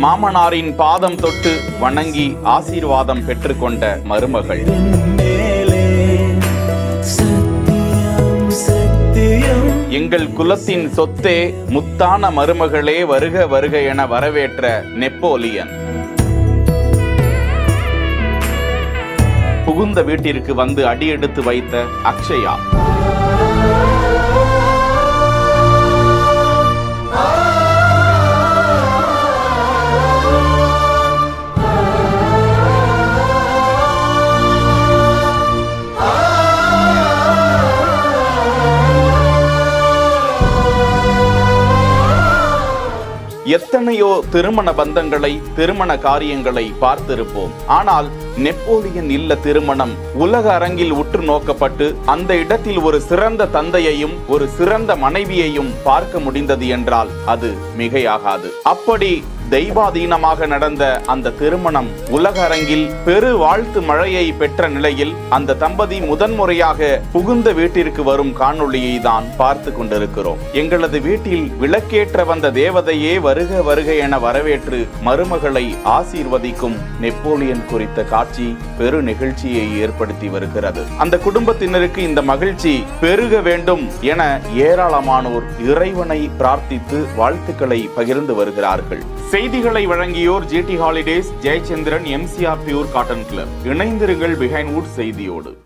மாமனாரின் பாதம் தொட்டு வணங்கி ஆசீர்வாதம் பெற்றுக்கொண்ட மருமகள். எங்கள் குலத்தின் சொத்தே முத்தான மருமகளே வருக வருக என வரவேற்ற நெப்போலியன். புகுந்த வீட்டிற்கு வந்து அடியெடுத்து வைத்த அக்ஷயா. எத்தனையோ திருமண பந்தங்களை, திருமண காரியங்களை பார்த்திருப்போம். ஆனால் நெப்போலியன் இல்ல திருமணம் உலக அரங்கில் உற்று நோக்கப்பட்டு அந்த இடத்தில் ஒரு சிறந்த தந்தையையும் ஒரு சிறந்த மனைவியையும் பார்க்க முடிந்தது என்றால் அது மிகையாகாது. அப்படி தெய்வாதீனமாக நடந்த அந்த திருமணம் உலக அரங்கில் பெரு வாழ்த்து மழையை பெற்ற நிலையில் அந்த தம்பதி முதன்முறையாக புகுந்த வீட்டிற்கு வரும் காணொளியை தான் பார்த்து கொண்டிருக்கிறோம். எங்களது வீட்டில் விளக்கேற்ற வந்த தேவதையே வருக வருக என வரவேற்று மருமகளை ஆசீர்வதிக்கும் நெப்போலியன் குறித்த காட்சி பெரு நிகழ்ச்சியை ஏற்படுத்தி வருகிறது. அந்த குடும்பத்தினருக்கு இந்த மகிழ்ச்சி பெருக வேண்டும் என ஏராளமானோர் இறைவனை பிரார்த்தித்து வாழ்த்துக்களை பகிர்ந்து வருகிறார்கள். செய்திகளை வழங்கியோர் GT holidays, Jayachandran, MCR pure cotton club. இணைந்திருங்கள் பிஹைண்ட் வுட் செய்தியோடு.